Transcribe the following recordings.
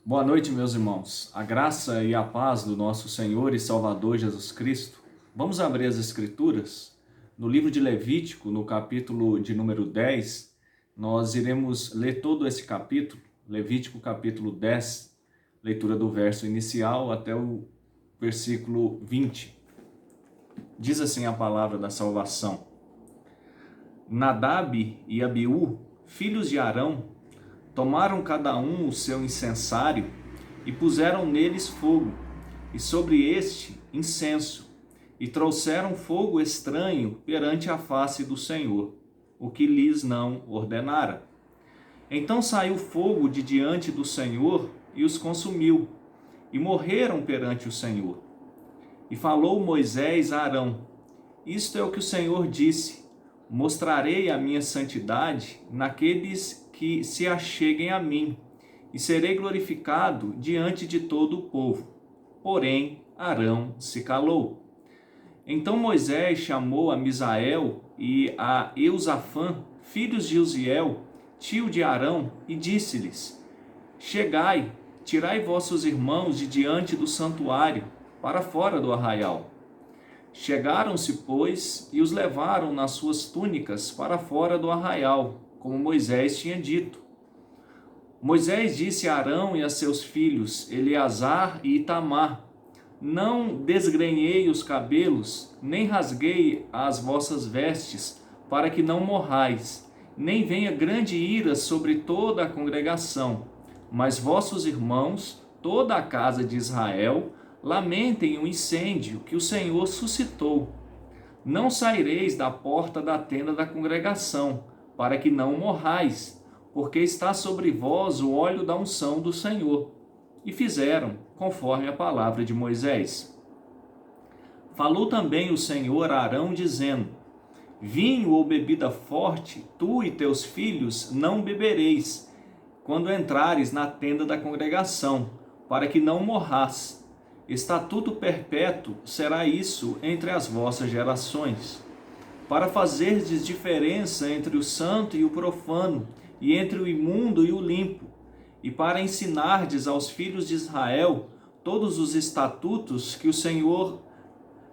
Boa noite, meus irmãos. A graça e a paz do nosso Senhor e Salvador Jesus Cristo. Vamos abrir as Escrituras. No livro de Levítico, no capítulo de número 10, nós iremos ler todo esse capítulo, Levítico capítulo 10, leitura do verso inicial até o versículo 20. Diz assim a palavra da salvação: Nadab e Abiú, filhos de Arão, tomaram cada um o seu incensário e puseram neles fogo, e sobre este incenso, e trouxeram fogo estranho perante a face do Senhor, o que lhes não ordenara. Então saiu fogo de diante do Senhor e os consumiu, e morreram perante o Senhor. E falou Moisés a Arão: Isto é o que o Senhor disse: mostrarei a minha santidade naqueles que se acheguem a mim, e serei glorificado diante de todo o povo. Porém, Arão se calou. Então Moisés chamou a Misael e a Eusafã, filhos de Uziel, tio de Arão, e disse-lhes: Chegai, tirai vossos irmãos de diante do santuário, para fora do arraial. Chegaram-se, pois, e os levaram nas suas túnicas para fora do arraial, como Moisés tinha dito. Moisés disse a Arão e a seus filhos, Eleazar e Itamar: Não desgrenhei os cabelos, nem rasguei as vossas vestes, para que não morrais, nem venha grande ira sobre toda a congregação. Mas vossos irmãos, toda a casa de Israel, lamentem o incêndio que o Senhor suscitou. Não saireis da porta da tenda da congregação, para que não morrais, porque está sobre vós o óleo da unção do Senhor. E fizeram, conforme a palavra de Moisés. Falou também o Senhor a Arão, dizendo: Vinho ou bebida forte, tu e teus filhos não bebereis, quando entrares na tenda da congregação, para que não morrais. Estatuto perpétuo será isso entre as vossas gerações, para fazerdes diferença entre o santo e o profano, e entre o imundo e o limpo, e para ensinardes aos filhos de Israel todos os estatutos que o Senhor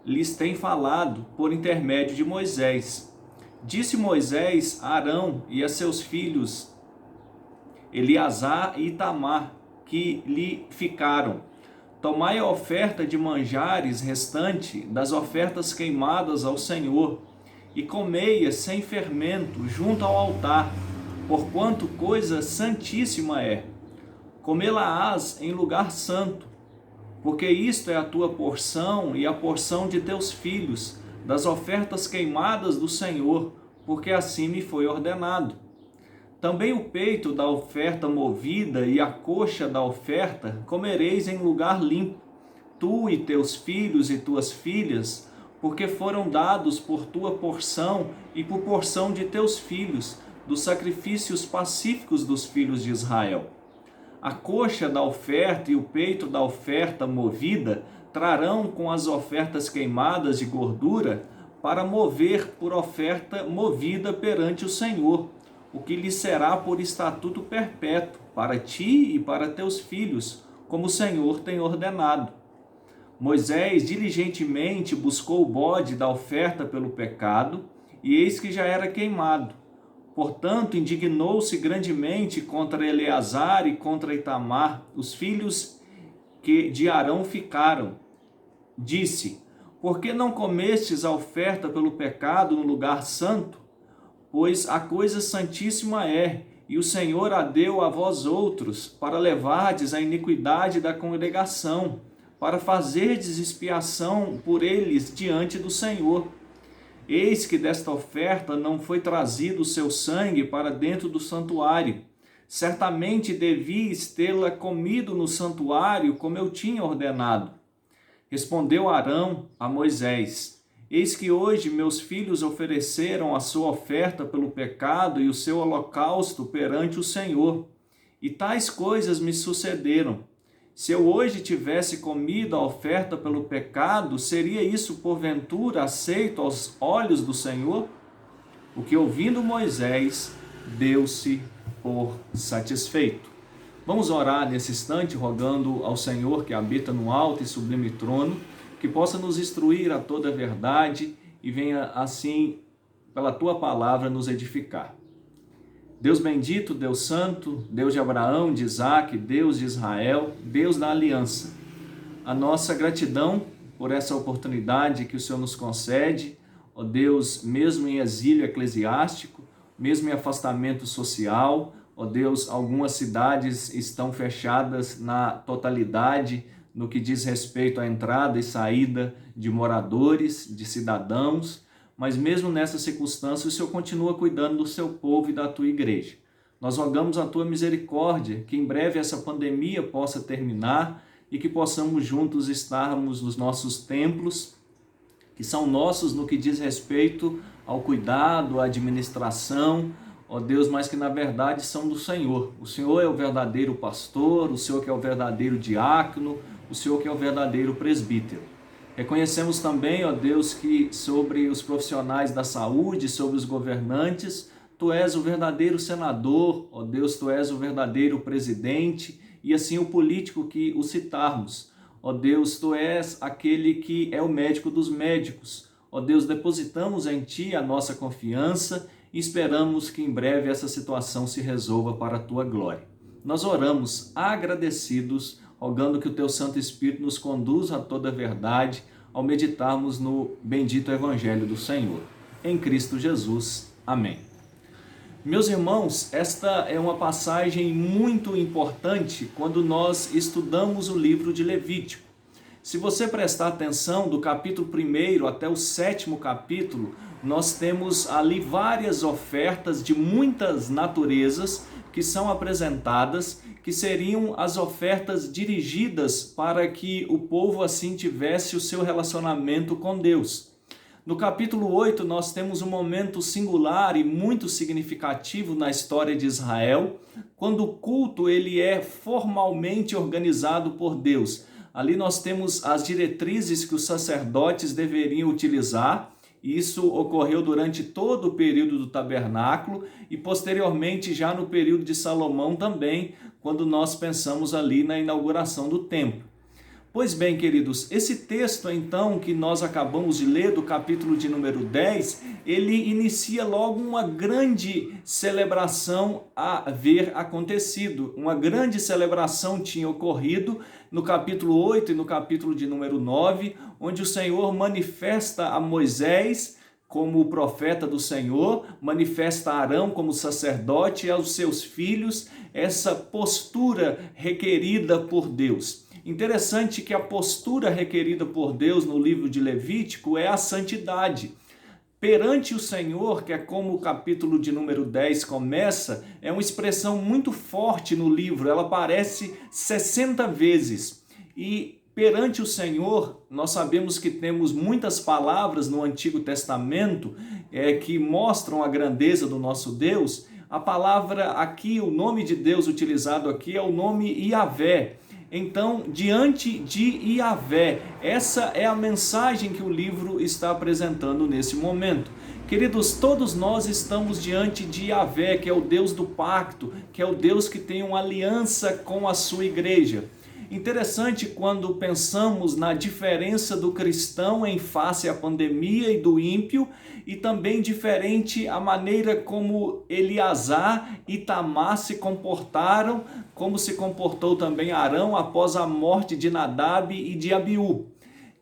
lhes tem falado por intermédio de Moisés. Disse Moisés a Arão e a seus filhos Eleazar e Itamar, que lhe ficaram: Tomai a oferta de manjares restante das ofertas queimadas ao Senhor, e comei-a sem fermento junto ao altar, porquanto coisa santíssima é. Comê-la-ás em lugar santo, porque isto é a tua porção e a porção de teus filhos, das ofertas queimadas do Senhor, porque assim me foi ordenado. Também o peito da oferta movida e a coxa da oferta comereis em lugar limpo, tu e teus filhos e tuas filhas, porque foram dados por tua porção e por porção de teus filhos, dos sacrifícios pacíficos dos filhos de Israel. A coxa da oferta e o peito da oferta movida trarão com as ofertas queimadas de gordura, para mover por oferta movida perante o Senhor, o que lhe será por estatuto perpétuo, para ti e para teus filhos, como o Senhor tem ordenado. Moisés diligentemente buscou o bode da oferta pelo pecado, e eis que já era queimado. Portanto, indignou-se grandemente contra Eleazar e contra Itamar, os filhos que de Arão ficaram. Disse: Por que não comestes a oferta pelo pecado no lugar santo? Pois a coisa santíssima é, e o Senhor a deu a vós outros, para levardes a iniquidade da congregação, para fazerdes expiação por eles diante do Senhor. Eis que desta oferta não foi trazido o seu sangue para dentro do santuário. Certamente devíeis tê-la comido no santuário, como eu tinha ordenado. Respondeu Arão a Moisés: Eis que hoje meus filhos ofereceram a sua oferta pelo pecado e o seu holocausto perante o Senhor, e tais coisas me sucederam. Se eu hoje tivesse comido a oferta pelo pecado, seria isso porventura aceito aos olhos do Senhor? O que ouvindo Moisés, deu-se por satisfeito. Vamos orar nesse instante, rogando ao Senhor que habita no alto e sublime trono, que possa nos instruir a toda a verdade e venha assim, pela tua palavra, nos edificar. Deus bendito, Deus santo, Deus de Abraão, de Isaac, Deus de Israel, Deus da aliança. A nossa gratidão por essa oportunidade que o Senhor nos concede, ó Deus, mesmo em exílio eclesiástico, mesmo em afastamento social, ó Deus, algumas cidades estão fechadas na totalidade no que diz respeito à entrada e saída de moradores, de cidadãos, mas mesmo nessa circunstância o Senhor continua cuidando do seu povo e da tua igreja. Nós rogamos a tua misericórdia, que em breve essa pandemia possa terminar e que possamos juntos estarmos nos nossos templos, que são nossos no que diz respeito ao cuidado, à administração, ó Deus, mas que na verdade são do Senhor. O Senhor é o verdadeiro pastor, o Senhor que é o verdadeiro diácono, o Senhor que é o verdadeiro presbítero. Reconhecemos também, ó Deus, que sobre os profissionais da saúde, sobre os governantes, Tu és o verdadeiro senador, ó Deus, Tu és o verdadeiro presidente e assim o político que o citarmos. Ó Deus, Tu és aquele que é o médico dos médicos. Ó Deus, depositamos em Ti a nossa confiança e esperamos que em breve essa situação se resolva para a Tua glória. Nós oramos agradecidos, rogando que o Teu Santo Espírito nos conduza a toda a verdade ao meditarmos no bendito Evangelho do Senhor. Em Cristo Jesus. Amém. Meus irmãos, esta é uma passagem muito importante quando nós estudamos o livro de Levítico. Se você prestar atenção, do capítulo 1 até o 7º capítulo, nós temos ali várias ofertas de muitas naturezas que são apresentadas, que seriam as ofertas dirigidas para que o povo assim tivesse o seu relacionamento com Deus. No capítulo 8 nós temos um momento singular e muito significativo na história de Israel, quando o culto ele é formalmente organizado por Deus. Ali nós temos as diretrizes que os sacerdotes deveriam utilizar. Isso ocorreu durante todo o período do tabernáculo e posteriormente já no período de Salomão também, quando nós pensamos ali na inauguração do templo. Pois bem, queridos, esse texto então que nós acabamos de ler, do capítulo de número 10, ele inicia logo uma grande celebração a ver acontecido. Uma grande celebração tinha ocorrido no capítulo 8 e no capítulo de número 9, onde o Senhor manifesta a Moisés como o profeta do Senhor, manifesta a Arão como sacerdote e aos seus filhos essa postura requerida por Deus. Interessante que a postura requerida por Deus no livro de Levítico é a santidade. Perante o Senhor, que é como o capítulo de número 10 começa, é uma expressão muito forte no livro, ela aparece 60 vezes. E perante o Senhor, nós sabemos que temos muitas palavras no Antigo Testamento que mostram a grandeza do nosso Deus. A palavra aqui, o nome de Deus utilizado aqui é o nome Iavé. Então, diante de Iavé, essa é a mensagem que o livro está apresentando nesse momento. Queridos, todos nós estamos diante de Iavé, que é o Deus do pacto, que é o Deus que tem uma aliança com a sua igreja. Interessante quando pensamos na diferença do cristão em face à pandemia e do ímpio, e também diferente a maneira como Eleazar e Itamar se comportaram, como se comportou também Arão após a morte de Nadab e de Abiú.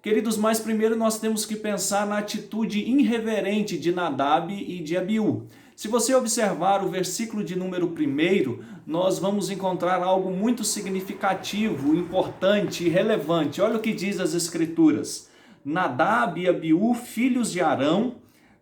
Queridos, mas primeiro nós temos que pensar na atitude irreverente de Nadab e de Abiú. Se você observar o versículo de número 1, nós vamos encontrar algo muito significativo, importante e relevante. Olha o que diz as Escrituras. Nadab e Abiú, filhos de Arão,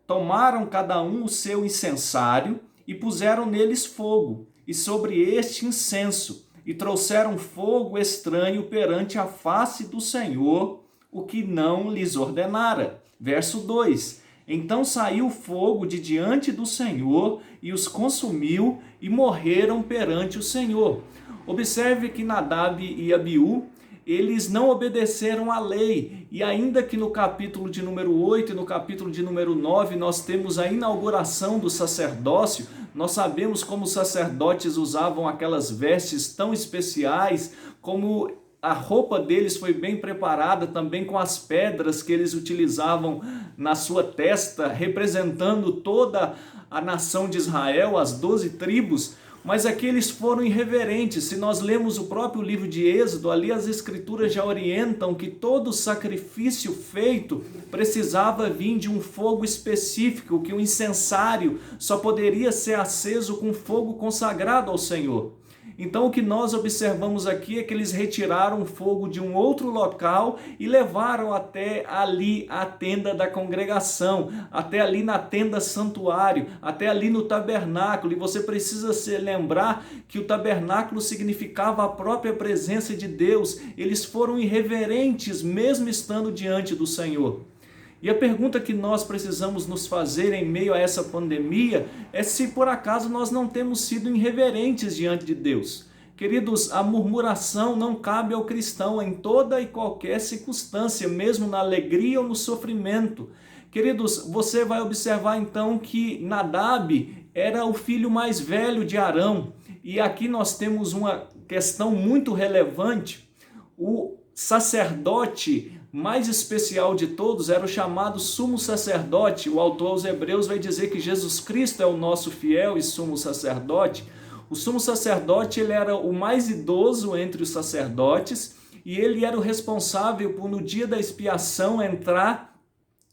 tomaram cada um o seu incensário e puseram neles fogo, e sobre este incenso, e trouxeram fogo estranho perante a face do Senhor, o que não lhes ordenara. Verso 2. Então saiu fogo de diante do Senhor e os consumiu e morreram perante o Senhor. Observe que Nadab e Abiú, eles não obedeceram à lei. E ainda que no capítulo de número 8 e no capítulo de número 9 nós temos a inauguração do sacerdócio, nós sabemos como os sacerdotes usavam aquelas vestes tão especiais, como a roupa deles foi bem preparada também com as pedras que eles utilizavam na sua testa, representando toda a nação de Israel, as 12 tribos, mas aqui eles foram irreverentes. Se nós lemos o próprio livro de Êxodo, ali as escrituras já orientam que todo sacrifício feito precisava vir de um fogo específico, que o incensário só poderia ser aceso com fogo consagrado ao Senhor. Então o que nós observamos aqui é que eles retiraram o fogo de um outro local e levaram até ali a tenda da congregação, até ali na tenda santuário, até ali no tabernáculo. E você precisa se lembrar que o tabernáculo significava a própria presença de Deus. Eles foram irreverentes mesmo estando diante do Senhor. E a pergunta que nós precisamos nos fazer em meio a essa pandemia é se por acaso nós não temos sido irreverentes diante de Deus. Queridos, a murmuração não cabe ao cristão em toda e qualquer circunstância, mesmo na alegria ou no sofrimento. Queridos, você vai observar então que Nadab era o filho mais velho de Arão. E aqui nós temos uma questão muito relevante. O sacerdote mais especial de todos era o chamado sumo sacerdote. O autor aos Hebreus vai dizer que Jesus Cristo é o nosso fiel e sumo sacerdote. O sumo sacerdote, ele era o mais idoso entre os sacerdotes e ele era o responsável por, no dia da expiação, entrar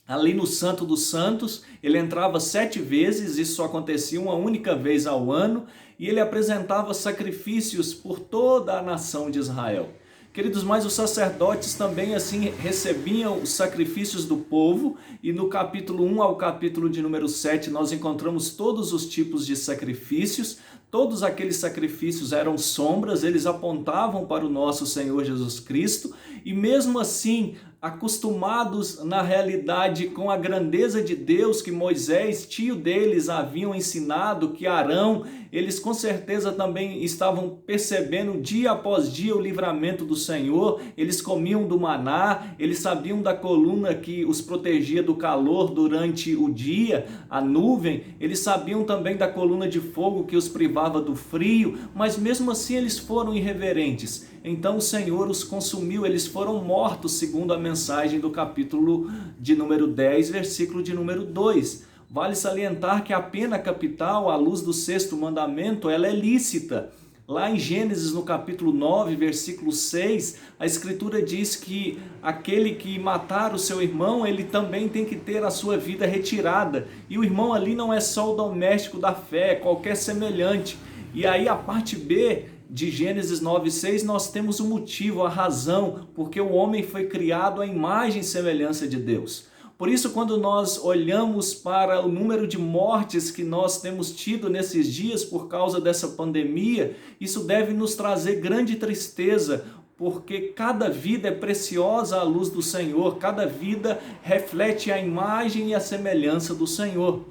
ali no Santo dos Santos. Ele entrava 7 vezes, isso só acontecia uma única vez ao ano, e ele apresentava sacrifícios por toda a nação de Israel. Queridos, mas os sacerdotes também assim recebiam os sacrifícios do povo, e no capítulo 1 ao capítulo de número 7 nós encontramos todos os tipos de sacrifícios. Todos aqueles sacrifícios eram sombras, eles apontavam para o nosso Senhor Jesus Cristo, e mesmo assim, acostumados na realidade com a grandeza de Deus que Moisés, tio deles, haviam ensinado, que Arão, eles com certeza também estavam percebendo dia após dia o livramento do Senhor. Eles comiam do maná, eles sabiam da coluna que os protegia do calor durante o dia, a nuvem, eles sabiam também da coluna de fogo que os privava do frio, mas mesmo assim eles foram irreverentes. Então o Senhor os consumiu, eles foram mortos, segundo a mensagem do capítulo de número 10, versículo de número 2. Vale salientar que a pena capital, à luz do 6º mandamento, ela é lícita. Lá em Gênesis, no capítulo 9, versículo 6, a Escritura diz que aquele que matar o seu irmão, ele também tem que ter a sua vida retirada. E o irmão ali não é só o doméstico da fé, é qualquer semelhante. E aí a parte B de Gênesis 9:6 nós temos o motivo, a razão, porque o homem foi criado à imagem e semelhança de Deus. Por isso, quando nós olhamos para o número de mortes que nós temos tido nesses dias por causa dessa pandemia, isso deve nos trazer grande tristeza, porque cada vida é preciosa à luz do Senhor, cada vida reflete a imagem e a semelhança do Senhor.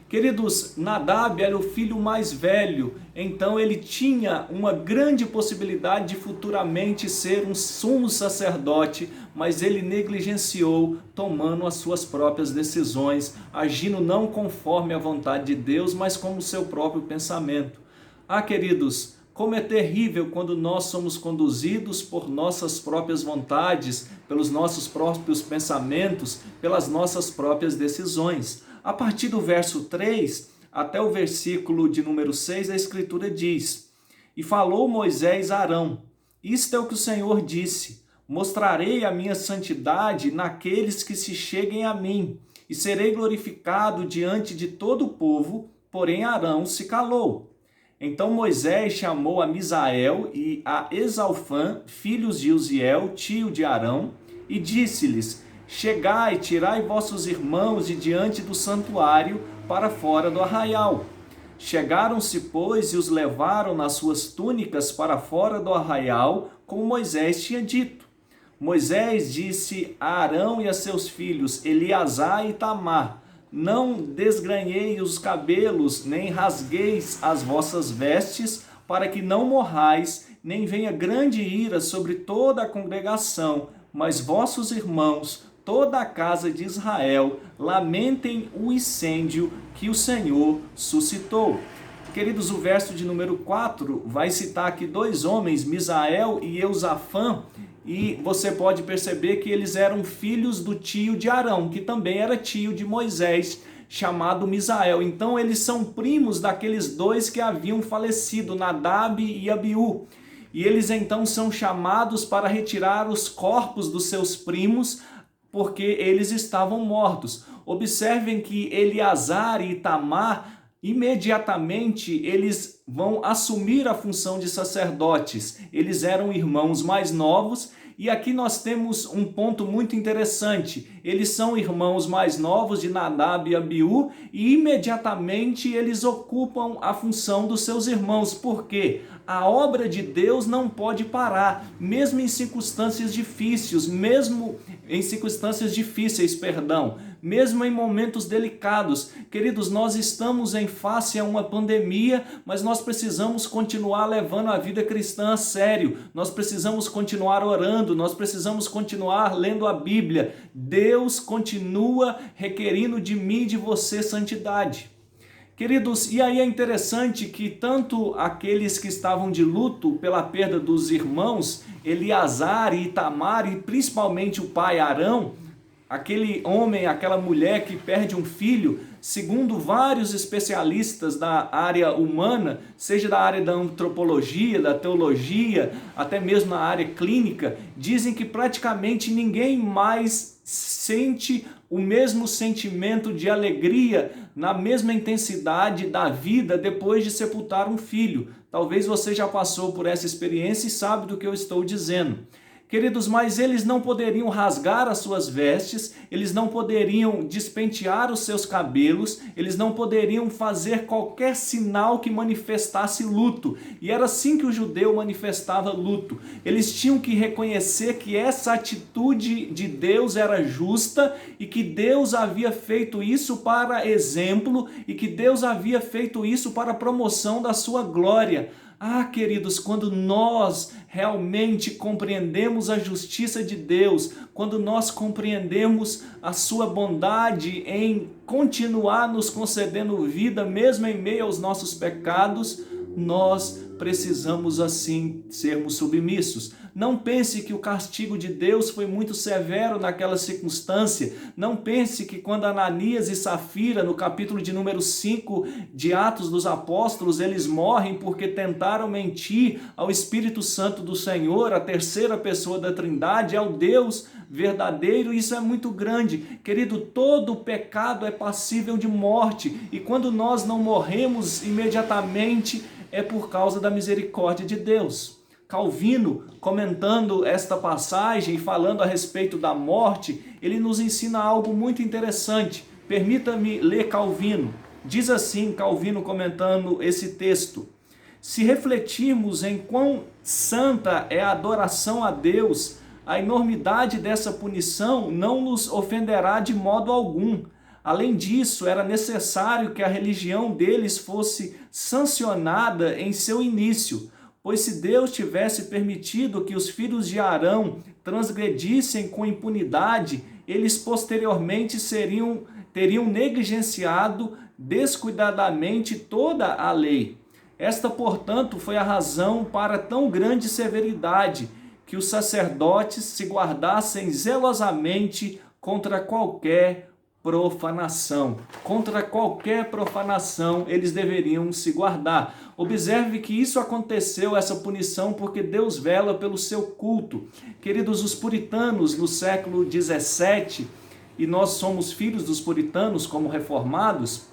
Queridos, Nadab era o filho mais velho, então ele tinha uma grande possibilidade de futuramente ser um sumo sacerdote, mas ele negligenciou, tomando as suas próprias decisões, agindo não conforme a vontade de Deus, mas como o seu próprio pensamento. Queridos, como é terrível quando nós somos conduzidos por nossas próprias vontades, pelos nossos próprios pensamentos, pelas nossas próprias decisões. A partir do verso 3 até o versículo de número 6, a Escritura diz: E falou Moisés a Arão: Isto é o que o Senhor disse: Mostrarei a minha santidade naqueles que se cheguem a mim, e serei glorificado diante de todo o povo. Porém Arão se calou. Então Moisés chamou a Misael e a Esalfã, filhos de Uziel, tio de Arão, e disse-lhes: Chegai, tirai vossos irmãos de diante do santuário para fora do arraial. Chegaram-se, pois, e os levaram nas suas túnicas para fora do arraial, como Moisés tinha dito. Moisés disse a Arão e a seus filhos, Eleazar e Itamar: Não desgranheis os cabelos, nem rasgueis as vossas vestes, para que não morrais, nem venha grande ira sobre toda a congregação, mas vossos irmãos, toda a casa de Israel, lamentem o incêndio que o Senhor suscitou. Queridos, o verso de número 4 vai citar aqui dois homens, Misael e Eusafã, e você pode perceber que eles eram filhos do tio de Arão, que também era tio de Moisés, chamado Misael. Então eles são primos daqueles dois que haviam falecido, Nadab e Abiú. E eles então são chamados para retirar os corpos dos seus primos, porque eles estavam mortos. Observem que Eleazar e Itamar, imediatamente eles vão assumir a função de sacerdotes. Eles eram irmãos mais novos. E aqui nós temos um ponto muito interessante. Eles são irmãos mais novos de Nadab e Abiú e imediatamente eles ocupam a função dos seus irmãos. Por quê? A obra de Deus não pode parar, mesmo em circunstâncias difíceis, mesmo em momentos delicados. Queridos, nós estamos em face a uma pandemia, mas nós precisamos continuar levando a vida cristã a sério. Nós precisamos continuar orando, nós precisamos continuar lendo a Bíblia. Deus continua requerindo de mim e de você santidade. Queridos, e aí é interessante que tanto aqueles que estavam de luto pela perda dos irmãos, Eleazar e Itamar, e principalmente o pai Arão, aquele homem, aquela mulher que perde um filho, segundo vários especialistas da área humana, seja da área da antropologia, da teologia, até mesmo na área clínica, dizem que praticamente ninguém mais sente o mesmo sentimento de alegria na mesma intensidade da vida depois de sepultar um filho. Talvez você já passou por essa experiência e sabe do que eu estou dizendo. Queridos, mas eles não poderiam rasgar as suas vestes, eles não poderiam despentear os seus cabelos, eles não poderiam fazer qualquer sinal que manifestasse luto. E era assim que o judeu manifestava luto. Eles tinham que reconhecer que essa atitude de Deus era justa e que Deus havia feito isso para exemplo e que Deus havia feito isso para a promoção da sua glória. Ah, queridos, quando nós realmente compreendemos a justiça de Deus, quando nós compreendemos a sua bondade em continuar nos concedendo vida, mesmo em meio aos nossos pecados, nós precisamos assim sermos submissos. Não pense que o castigo de Deus foi muito severo naquela circunstância. Não pense que quando Ananias e Safira, no capítulo de número 5 de Atos dos Apóstolos, eles morrem porque tentaram mentir ao Espírito Santo do Senhor, a terceira pessoa da Trindade, é o Deus verdadeiro. Isso é muito grande. Querido, todo pecado é passível de morte. E quando nós não morremos imediatamente, é por causa da misericórdia de Deus. Calvino, comentando esta passagem e falando a respeito da morte, ele nos ensina algo muito interessante. Permita-me ler Calvino. Diz assim, Calvino comentando esse texto: se refletirmos em quão santa é a adoração a Deus, a enormidade dessa punição não nos ofenderá de modo algum. Além disso, era necessário que a religião deles fosse sancionada em seu início, pois se Deus tivesse permitido que os filhos de Arão transgredissem com impunidade, eles posteriormente teriam negligenciado descuidadamente toda a lei. Esta, portanto, foi a razão para tão grande severidade, que os sacerdotes se guardassem zelosamente contra qualquer profanação. Contra qualquer profanação eles deveriam se guardar. Observe que isso aconteceu, essa punição, porque Deus vela pelo seu culto. Queridos, os puritanos no século 17, e nós somos filhos dos puritanos como reformados,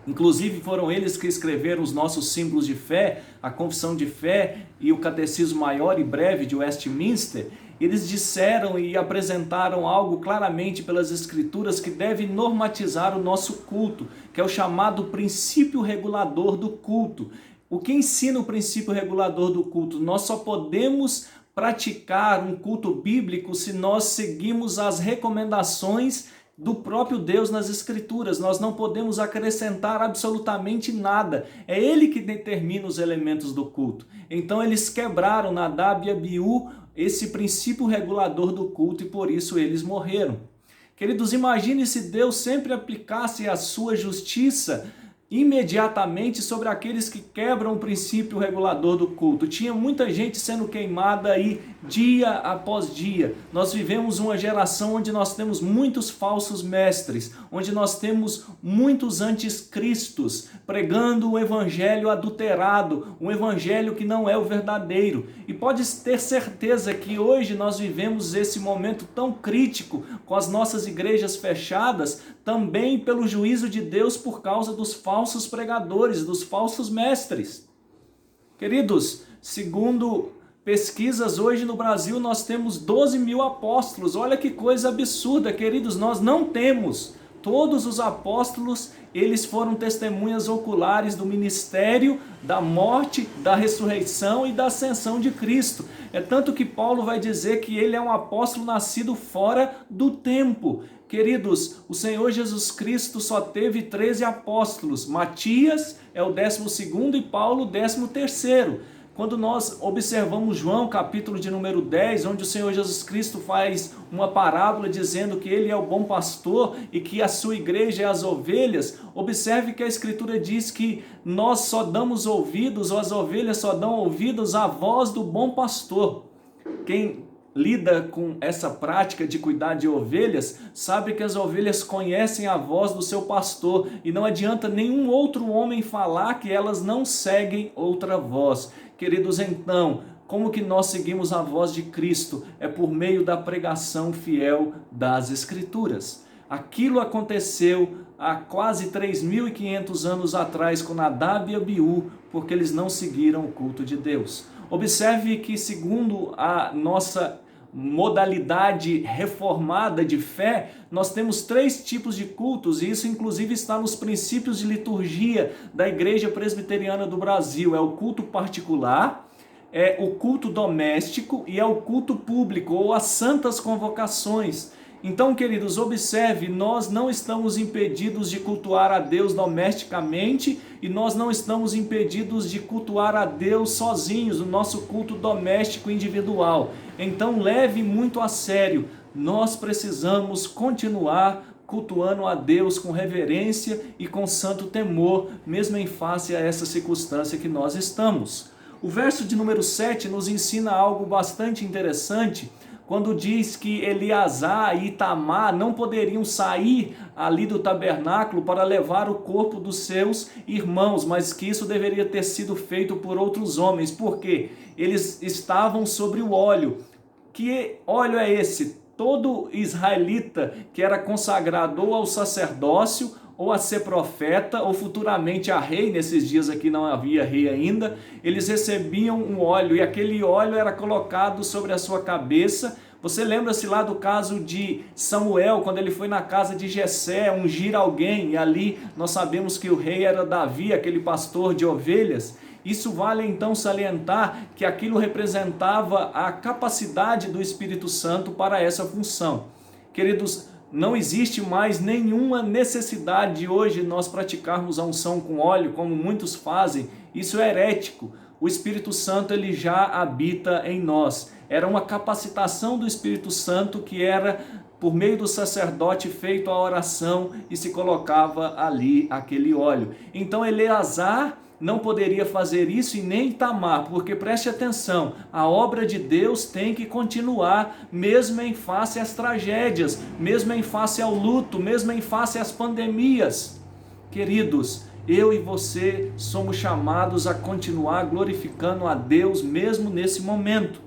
inclusive foram eles que escreveram os nossos símbolos de fé, a confissão de fé e o catecismo maior e breve de Westminster. Eles disseram e apresentaram algo claramente pelas escrituras que deve normatizar o nosso culto, que é o chamado princípio regulador do culto. O que ensina o princípio regulador do culto? Nós só podemos praticar um culto bíblico se nós seguimos as recomendações do próprio Deus nas Escrituras. Nós não podemos acrescentar absolutamente nada. É Ele que determina os elementos do culto. Então eles quebraram, Nadab e Abiú, esse princípio regulador do culto e por isso eles morreram. Queridos, imagine se Deus sempre aplicasse a sua justiça imediatamente sobre aqueles que quebram o princípio regulador do culto. Tinha muita gente sendo queimada aí dia após dia. Nós vivemos uma geração onde nós temos muitos falsos mestres, onde nós temos muitos anticristos pregando o evangelho adulterado, um evangelho que não é o verdadeiro. E pode ter certeza que hoje nós vivemos esse momento tão crítico com as nossas igrejas fechadas, também pelo juízo de Deus por causa dos falsos pregadores, dos falsos mestres. Queridos, segundo pesquisas, hoje no Brasil nós temos 12 mil apóstolos. Olha que coisa absurda, queridos, nós não temos. Todos os apóstolos, eles foram testemunhas oculares do ministério, da morte, da ressurreição e da ascensão de Cristo. É tanto que Paulo vai dizer que ele é um apóstolo nascido fora do tempo. Queridos, o Senhor Jesus Cristo só teve 13 apóstolos. Matias é o 12º e Paulo o 13º. Quando nós observamos João, capítulo de número 10, onde o Senhor Jesus Cristo faz uma parábola dizendo que Ele é o bom pastor e que a sua igreja é as ovelhas, observe que a Escritura diz que nós só damos ouvidos, ou as ovelhas só dão ouvidos à voz do bom pastor. Quem lida com essa prática de cuidar de ovelhas, sabe que as ovelhas conhecem a voz do seu pastor e não adianta nenhum outro homem falar que elas não seguem outra voz. Queridos, então, como que nós seguimos a voz de Cristo? É por meio da pregação fiel das Escrituras. Aquilo aconteceu há quase 3.500 anos atrás com Nadab e Abiú, porque eles não seguiram o culto de Deus. Observe que, segundo a nossa modalidade reformada de fé, nós temos 3 tipos de cultos, e isso inclusive está nos princípios de liturgia da Igreja Presbiteriana do Brasil. É o culto particular, é o culto doméstico e é o culto público, ou as santas convocações. Então, queridos, observe, nós não estamos impedidos de cultuar a Deus domesticamente e nós não estamos impedidos de cultuar a Deus sozinhos, o nosso culto doméstico individual. Então, leve muito a sério, nós precisamos continuar cultuando a Deus com reverência e com santo temor, mesmo em face a essa circunstância que nós estamos. O verso de número 7 nos ensina algo bastante interessante, quando diz que Eleazar e Itamar não poderiam sair ali do tabernáculo para levar o corpo dos seus irmãos, mas que isso deveria ter sido feito por outros homens, porque eles estavam sobre o óleo. Que óleo é esse? Todo israelita que era consagrado ou ao sacerdócio, ou a ser profeta, ou futuramente a rei, nesses dias aqui não havia rei ainda, eles recebiam um óleo, e aquele óleo era colocado sobre a sua cabeça. Você lembra-se lá do caso de Samuel, quando ele foi na casa de Jessé ungir alguém, e ali nós sabemos que o rei era Davi, aquele pastor de ovelhas. Isso vale então salientar que aquilo representava a capacidade do Espírito Santo para essa função. Queridos, não existe mais nenhuma necessidade de hoje nós praticarmos a unção com óleo, como muitos fazem. Isso é herético. O Espírito Santo ele já habita em nós. Era uma capacitação do Espírito Santo que era por meio do sacerdote feito a oração e se colocava ali aquele óleo. Então Eleazar não poderia fazer isso e nem Itamar, porque preste atenção, a obra de Deus tem que continuar, mesmo em face às tragédias, mesmo em face ao luto, mesmo em face às pandemias. Queridos, eu e você somos chamados a continuar glorificando a Deus mesmo nesse momento.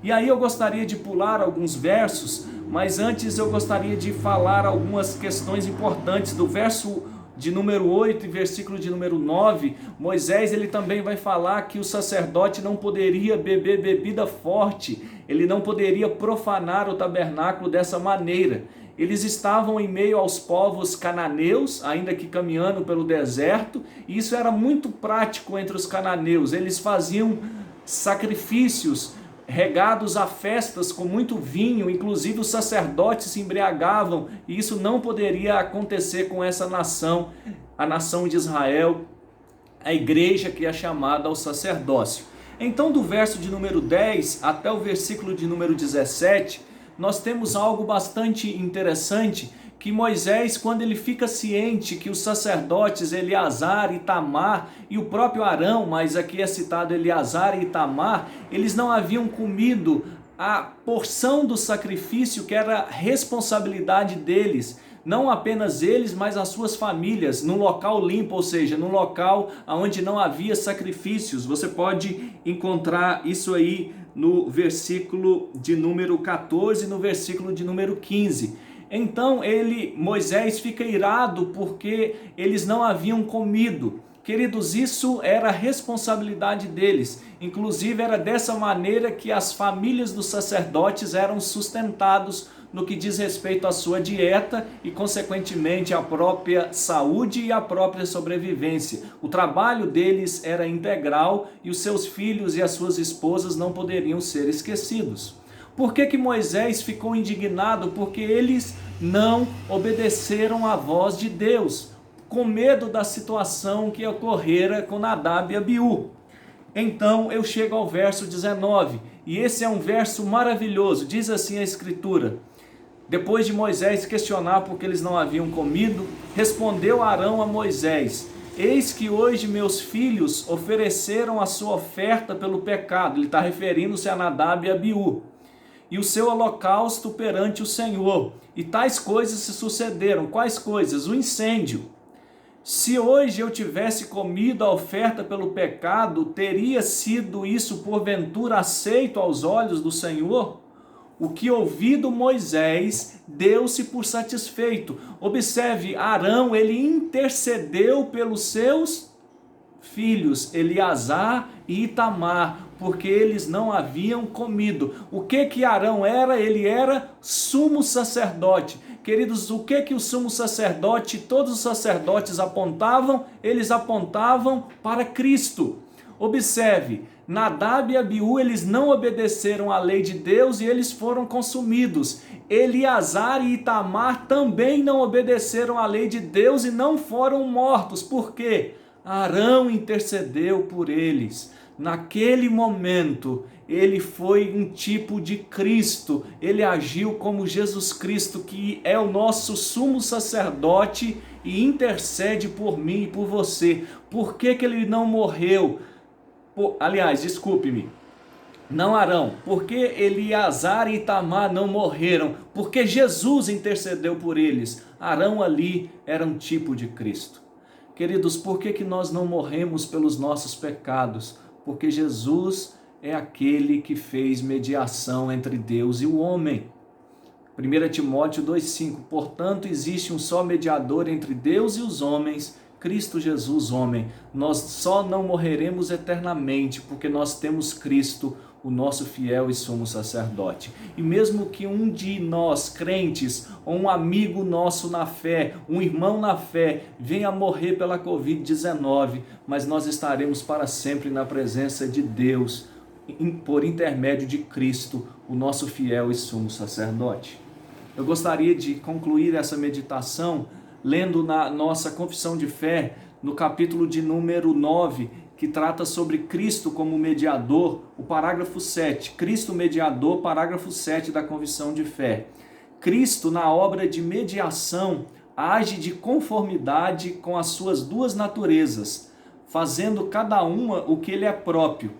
E aí eu gostaria de pular alguns versos, mas antes eu gostaria de falar algumas questões importantes. Do verso de número 8 e versículo de número 9, Moisés ele também vai falar que o sacerdote não poderia beber bebida forte, ele não poderia profanar o tabernáculo dessa maneira. Eles estavam em meio aos povos cananeus, ainda que caminhando pelo deserto, e isso era muito prático entre os cananeus. Eles faziam sacrifícios regados a festas com muito vinho, inclusive os sacerdotes se embriagavam, e isso não poderia acontecer com essa nação, a nação de Israel, a igreja que é chamada ao sacerdócio. Então, do verso de número 10 até o versículo de número 17, nós temos algo bastante interessante, que Moisés, quando ele fica ciente que os sacerdotes Eleazar e Itamar e o próprio Arão, mas aqui é citado Eleazar e Itamar, eles não haviam comido a porção do sacrifício que era responsabilidade deles, não apenas eles, mas as suas famílias, no local limpo, ou seja, no local onde não havia sacrifícios. Você pode encontrar isso aí no versículo de número 14 e no versículo de número 15. Então Moisés fica irado porque eles não haviam comido. Queridos, isso era a responsabilidade deles. Inclusive era dessa maneira que as famílias dos sacerdotes eram sustentados no que diz respeito à sua dieta e, consequentemente, à própria saúde e à própria sobrevivência. O trabalho deles era integral e os seus filhos e as suas esposas não poderiam ser esquecidos. Por que Moisés ficou indignado? Porque eles não obedeceram à voz de Deus, com medo da situação que ocorrera com Nadab e Abiú. Então eu chego ao verso 19, e esse é um verso maravilhoso. Diz assim a Escritura: depois de Moisés questionar porque eles não haviam comido, respondeu Arão a Moisés: eis que hoje meus filhos ofereceram a sua oferta pelo pecado. Ele está referindo-se a Nadab e Abiú. E o seu holocausto perante o Senhor. E tais coisas se sucederam. Quais coisas? O incêndio. Se hoje eu tivesse comido a oferta pelo pecado, teria sido isso porventura aceito aos olhos do Senhor? O que ouvido Moisés, deu-se por satisfeito. Observe, Arão, ele intercedeu pelos seus filhos, Eleazar e Itamar, porque eles não haviam comido. O que Arão era? Ele era sumo sacerdote. Queridos, o que o sumo sacerdote, todos os sacerdotes apontavam? Eles apontavam para Cristo. Observe, Nadab e Abiú, eles não obedeceram à lei de Deus e eles foram consumidos. Eleazar e Itamar também não obedeceram à lei de Deus e não foram mortos. Por quê? Arão intercedeu por eles. Naquele momento, ele foi um tipo de Cristo. Ele agiu como Jesus Cristo, que é o nosso sumo sacerdote e intercede por mim e por você. Por que ele não morreu? Aliás, desculpe-me, não Arão, porque Eleazar e Itamar não morreram, porque Jesus intercedeu por eles. Arão ali era um tipo de Cristo. Queridos, por que nós não morremos pelos nossos pecados? Porque Jesus é aquele que fez mediação entre Deus e o homem. 1 Timóteo 2,5, portanto existe um só mediador entre Deus e os homens, Cristo Jesus, homem. Nós só não morreremos eternamente porque nós temos Cristo, o nosso fiel e sumo sacerdote. E mesmo que um de nós, crentes, ou um amigo nosso na fé, um irmão na fé, venha morrer pela Covid-19, mas nós estaremos para sempre na presença de Deus, por intermédio de Cristo, o nosso fiel e sumo sacerdote. Eu gostaria de concluir essa meditação lendo na nossa confissão de fé, no capítulo de número 9, que trata sobre Cristo como mediador, o parágrafo 7, Cristo mediador, parágrafo 7 da confissão de fé. Cristo, na obra de mediação, age de conformidade com as suas duas naturezas, fazendo cada uma o que lhe é próprio.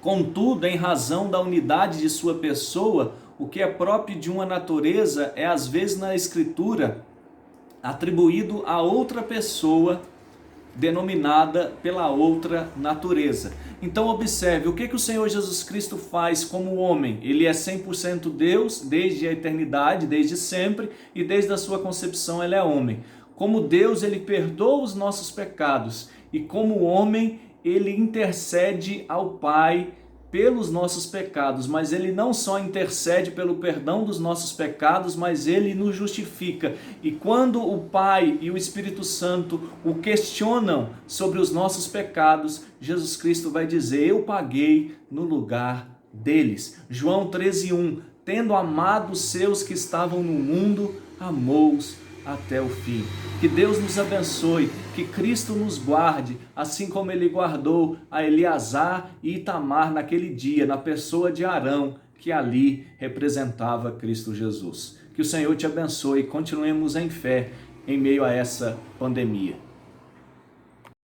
Contudo, em razão da unidade de sua pessoa, o que é próprio de uma natureza é às vezes na Escritura atribuído a outra pessoa denominada pela outra natureza. Então observe, o que o Senhor Jesus Cristo faz como homem? Ele é 100% Deus desde a eternidade, desde sempre, e desde a sua concepção ele é homem. Como Deus, ele perdoa os nossos pecados, e como homem, ele intercede ao Pai pelos nossos pecados, mas ele não só intercede pelo perdão dos nossos pecados, mas ele nos justifica. E quando o Pai e o Espírito Santo o questionam sobre os nossos pecados, Jesus Cristo vai dizer: eu paguei no lugar deles. João 13:1, tendo amado os seus que estavam no mundo, amou-os até o fim. Que Deus nos abençoe, que Cristo nos guarde, assim como Ele guardou a Eleazar e Itamar naquele dia, na pessoa de Arão, que ali representava Cristo Jesus. Que o Senhor te abençoe e continuemos em fé em meio a essa pandemia.